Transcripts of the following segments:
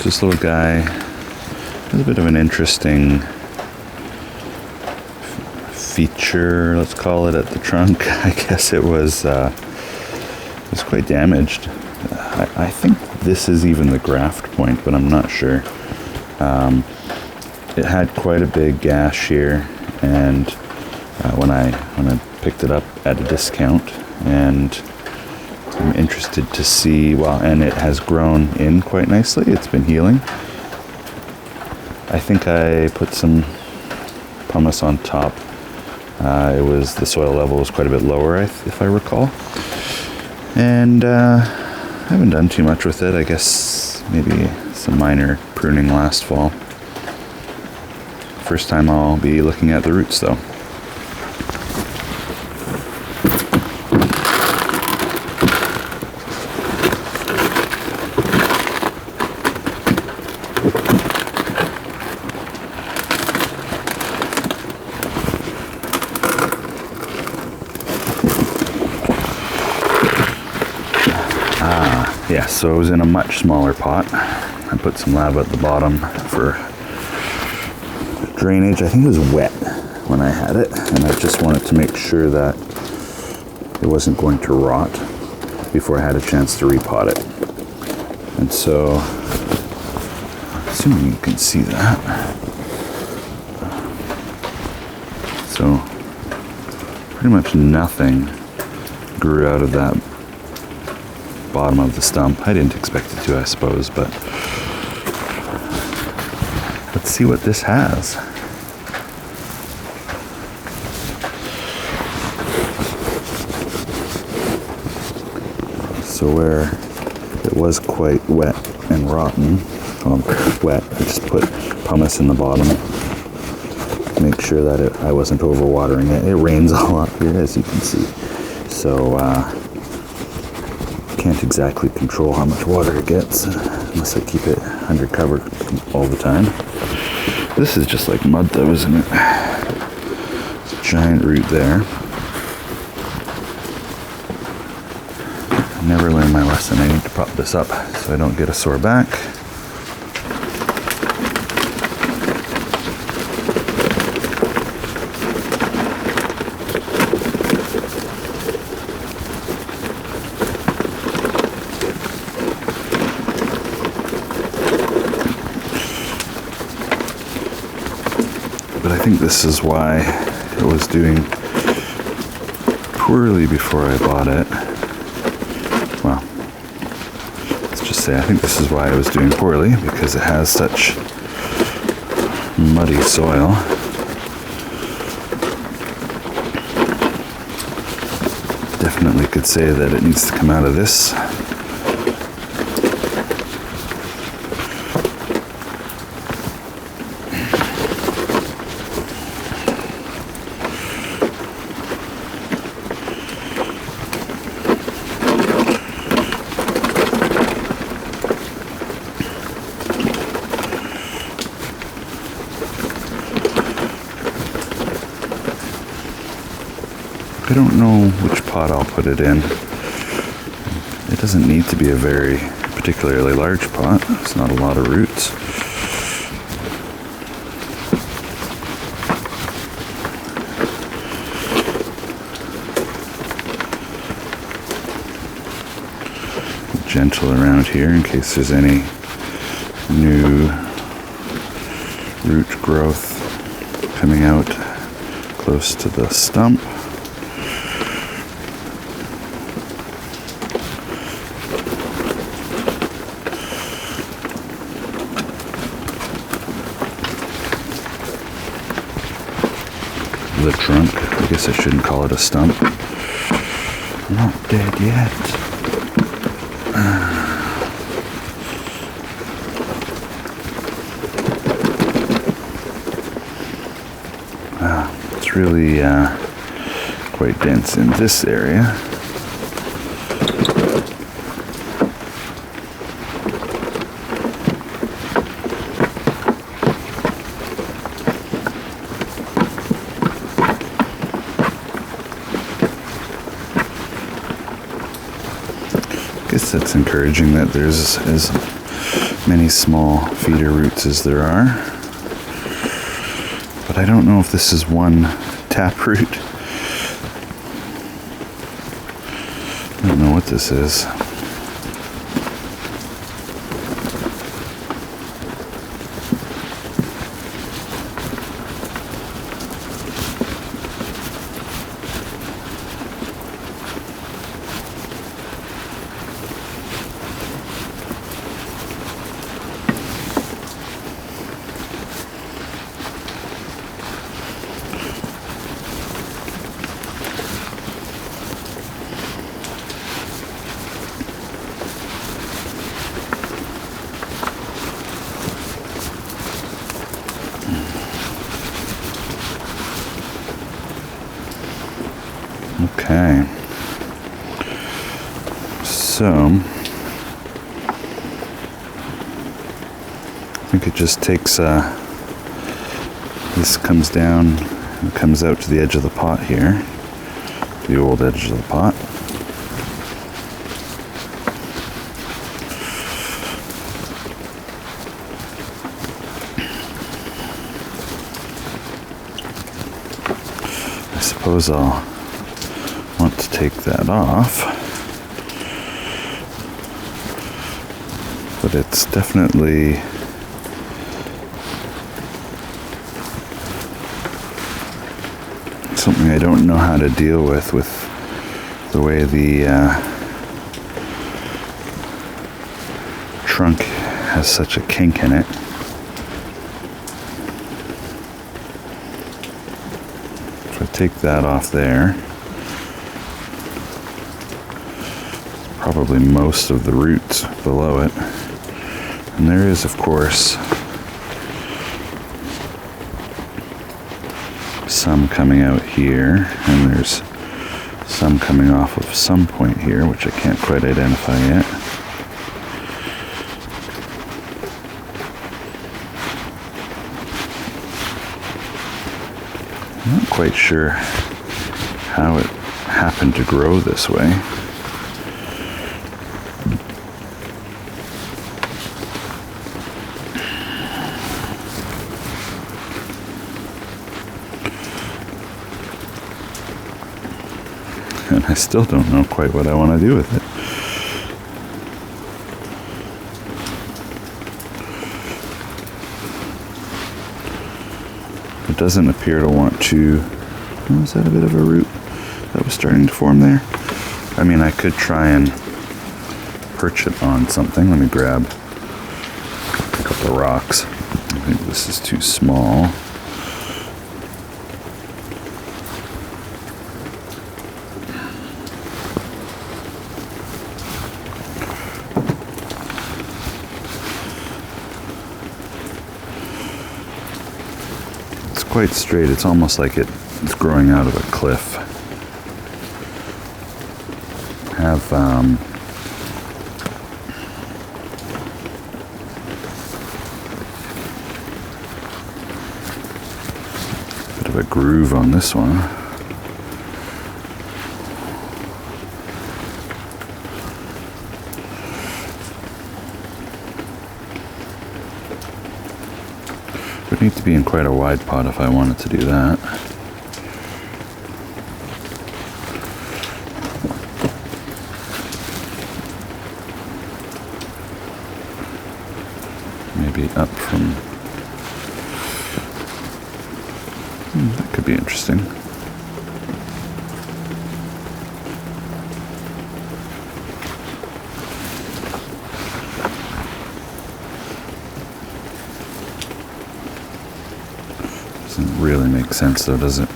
This little guy has a bit of an interesting feature, let's call it, at the trunk. I guess it was quite damaged. I think this is even the graft point, but I'm not sure. It had quite a big gash here, and when I picked it up at a discount, and I'm interested to see, well, and it has grown in quite nicely. It's been healing. I think I put some pumice on top. The soil level was quite a bit lower, if I recall. And I haven't done too much with it. I guess maybe some minor pruning last fall. First time I'll be looking at the roots though. Yeah, so it was in a much smaller pot. I put some lava at the bottom for drainage. I think it was wet when I had it, and I just wanted to make sure that it wasn't going to rot before I had a chance to repot it. And so, assuming you can see that. So, pretty much nothing grew out of that bottom of the stump. I didn't expect it to, I suppose, but let's see what this has. So where it was quite wet and rotten, wet, I just put pumice in the bottom, make sure that I wasn't overwatering it. It rains a lot here, as you can see, so can't exactly control how much water it gets unless I keep it under cover all the time. This is just like mud though, isn't it? It's a giant root there. I never learned my lesson. I need to prop this up so I don't get a sore back. But I think this is why it was doing poorly before I bought it. Well, let's just say I think this is why it was doing poorly, because it has such muddy soil. Definitely could say that it needs to come out of this. I don't know which pot I'll put it in. It doesn't need to be a very particularly large pot. It's not a lot of roots. Gentle around here in case there's any new root growth coming out close to the stump. The trunk. I guess I shouldn't call it a stump. Not dead yet. It's really quite dense in this area. I guess that's encouraging that there's as many small feeder roots as there are. But I don't know if this is one taproot. I don't know what this is. Okay, so I think it just takes, this comes down and comes out to the edge of the pot here, the old edge of the pot. I suppose I'll want to take that off, but it's definitely something I don't know how to deal with the way the trunk has such a kink in it. So I take that off there. Probably most of the roots below it. And there is, of course, some coming out here, and there's some coming off of some point here, which I can't quite identify yet. I'm not quite sure how it happened to grow this way. And I still don't know quite what I want to do with it. It doesn't appear to want to... Oh, is that a bit of a root that was starting to form there? I mean, I could try and perch it on something. Let me grab a couple of rocks. I think this is too small. Quite straight. It's almost like it's growing out of a cliff. Have bit of a groove on this one. Would need to be in quite a wide pot if I wanted to do that. Maybe up from... that could be interesting. Doesn't really make sense though, does it?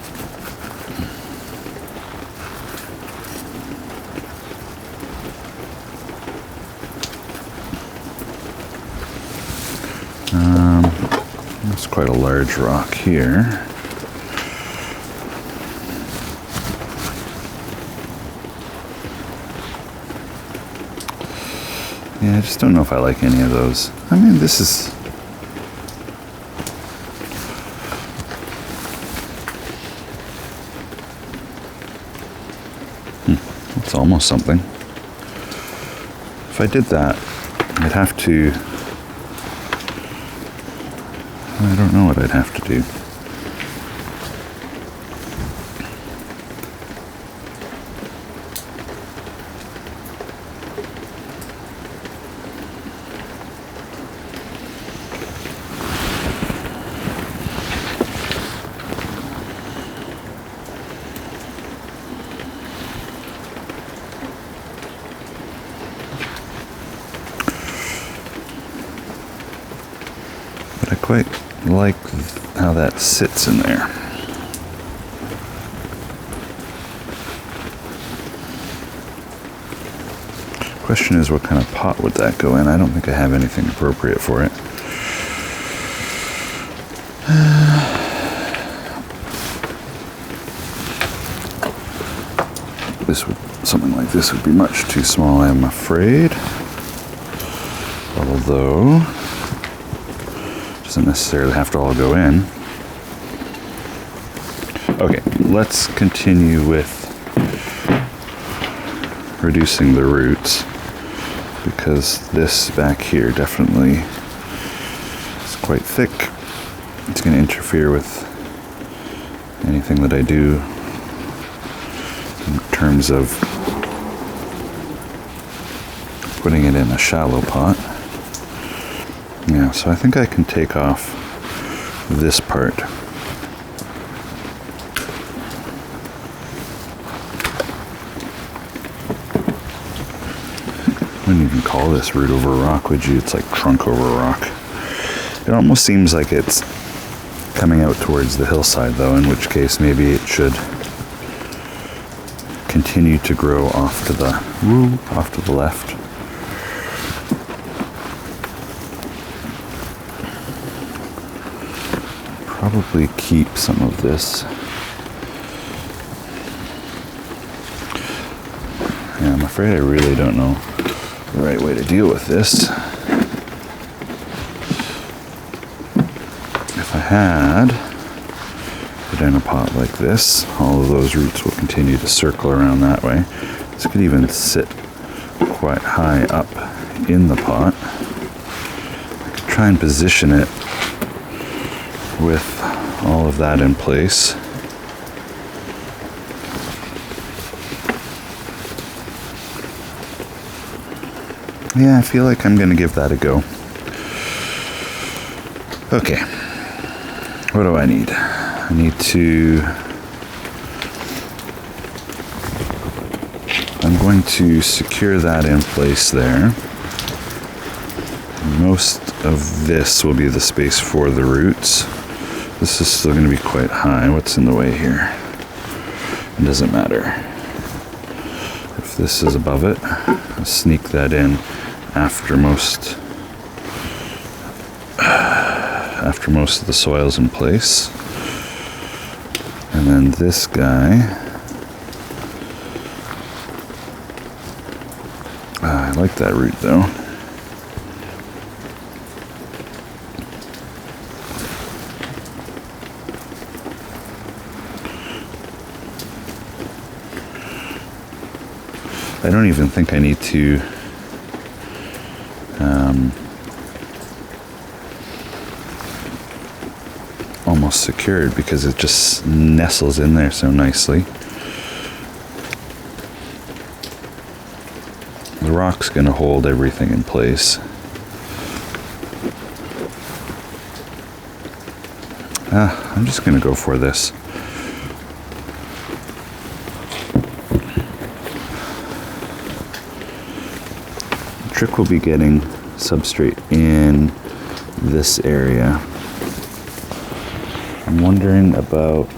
That's quite a large rock here. Yeah, I just don't know if I like any of those. I mean, this is... It's almost something. If I did that, I'd have to don't know what I'd have to do. But I quite like how that sits in there. Question is, what kind of pot would that go in? I don't think I have anything appropriate for it. Something like this would be much too small, I'm afraid. Although, it doesn't necessarily have to all go in. Okay, let's continue with reducing the roots, because this back here definitely is quite thick. It's going to interfere with anything that I do in terms of putting it in a shallow pot. Yeah, so I think I can take off this part. Wouldn't even call this root over rock, would you? It's like trunk over rock. It almost seems like it's coming out towards the hillside, though, in which case maybe it should continue to grow off to the left. Probably keep some of this. Yeah, I'm afraid I really don't know the right way to deal with this. If I had put in a pot like this, all of those roots will continue to circle around that way. This could even sit quite high up in the pot. I could try and position it with all of that in place. Yeah, I feel like I'm going to give that a go. Okay. What do I need? I need to... I'm going to secure that in place there. Most of this will be the space for the roots. This is still going to be quite high. What's in the way here? It doesn't matter. If this is above it, I'll sneak that in after most of the soil's in place. And then this guy, I like that root though. I don't even think I need to almost secured, because it just nestles in there so nicely. The rock's going to hold everything in place. I'm just going to go for this. The trick will be getting substrate in this area. I'm wondering about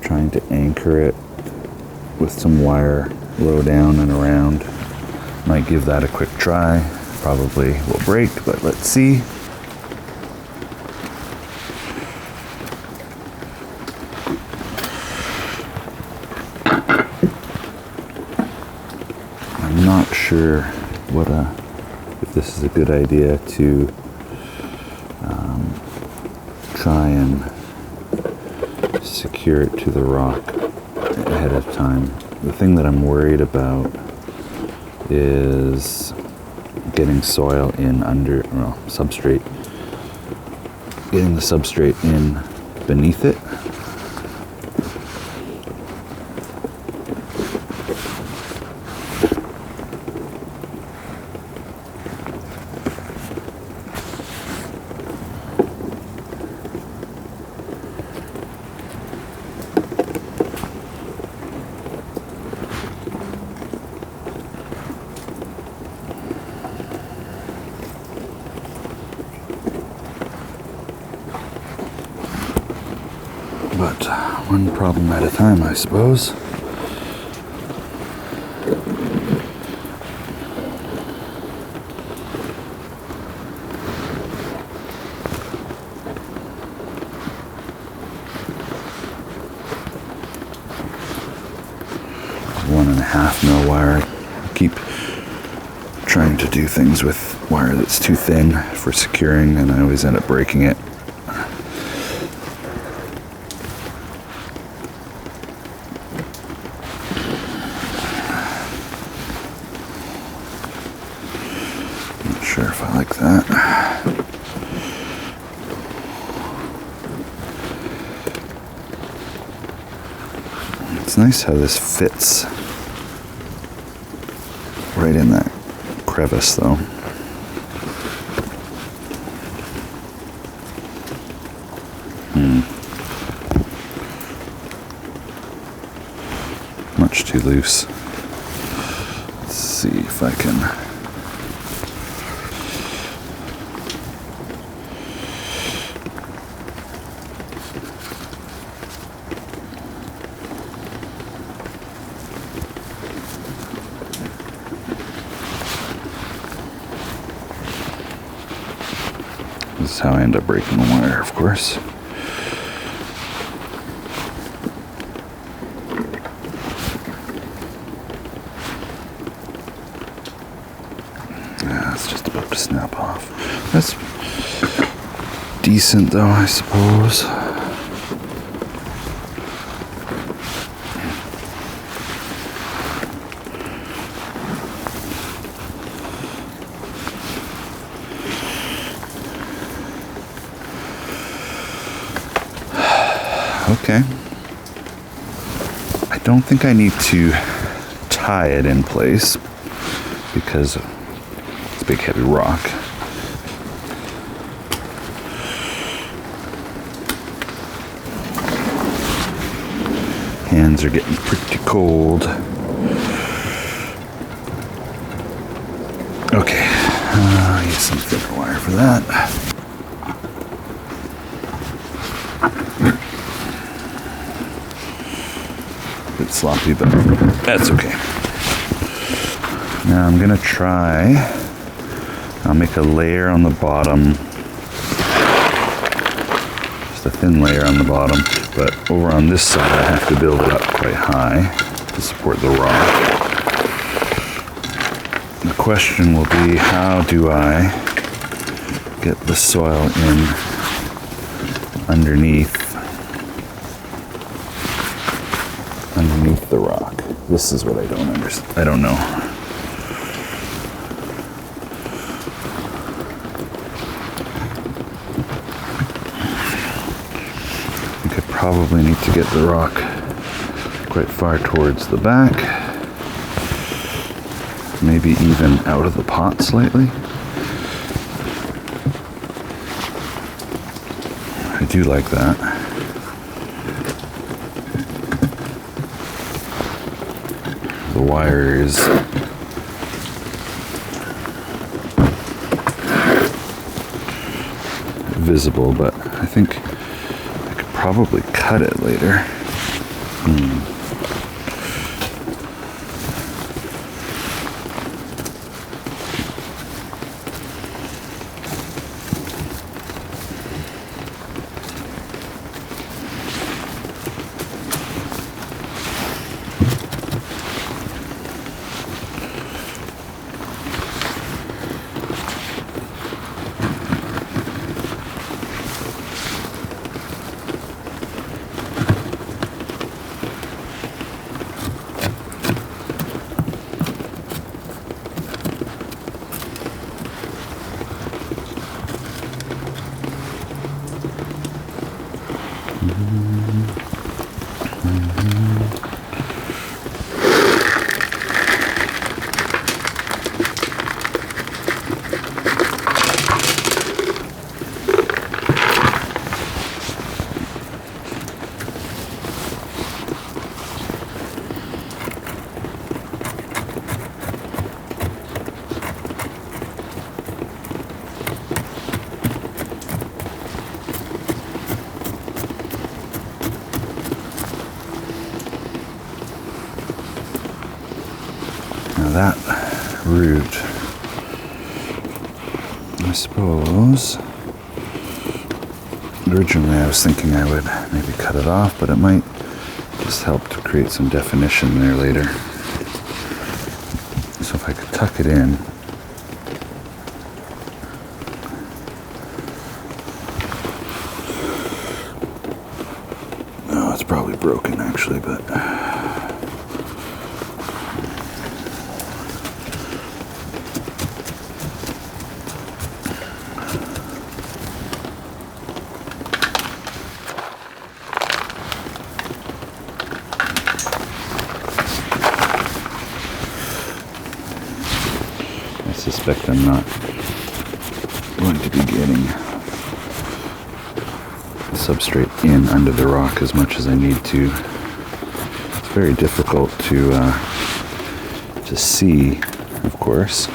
trying to anchor it with some wire low down and around. Might give that a quick try. Probably will break, but let's see. I'm not sure if this is a good idea to try and secure it to the rock ahead of time. The thing that I'm worried about is getting soil in substrate getting the substrate in beneath it. But one problem at a time, I suppose. One and a half mil wire. I keep trying to do things with wire that's too thin for securing, and I always end up breaking it. Sure if I like that. It's nice how this fits right in that crevice though. Much too loose. Let's see if I can. This is how I end up breaking the wire, of course. Yeah, it's just about to snap off. That's decent though, I suppose. Okay. I don't think I need to tie it in place because it's a big heavy rock. Hands are getting pretty cold. Okay, I'll use some thinner wire for that. Bit sloppy, but that's okay. Now I'm gonna try, I'll make a layer on the bottom, just a thin layer on the bottom, but over on this side I have to build it up quite high to support the rock. The question will be, how do I get the soil in underneath the rock? This is what I don't understand. I don't know. I think I probably need to get the rock quite far towards the back. Maybe even out of the pot slightly. I do like that. The wire is visible, but I think I could probably cut it later. Now that root, I suppose, originally I was thinking I would maybe cut it off, but it might just help to create some definition there later. So if I could tuck it in. Oh, it's probably broken actually, but I suspect I'm not going to be getting the substrate in under the rock as much as I need to. It's very difficult to see, of course.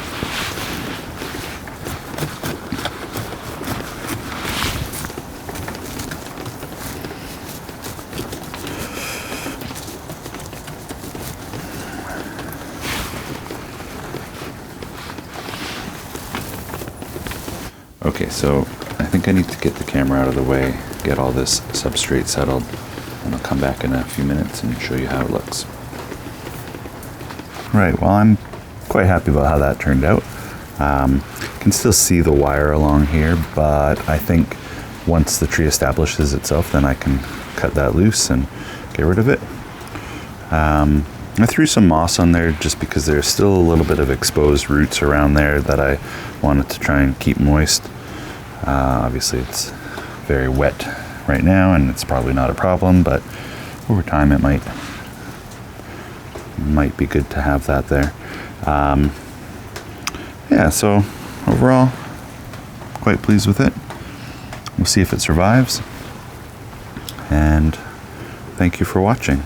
Okay, so I think I need to get the camera out of the way, get all this substrate settled, and I'll come back in a few minutes and show you how it looks. Right, well, I'm quite happy about how that turned out. Can still see the wire along here, but I think once the tree establishes itself, then I can cut that loose and get rid of it. I threw some moss on there just because there's still a little bit of exposed roots around there that I wanted to try and keep moist. Obviously it's very wet right now and it's probably not a problem, but over time it might be good to have that there. Yeah, so overall quite pleased with it. We'll see if it survives, and thank you for watching.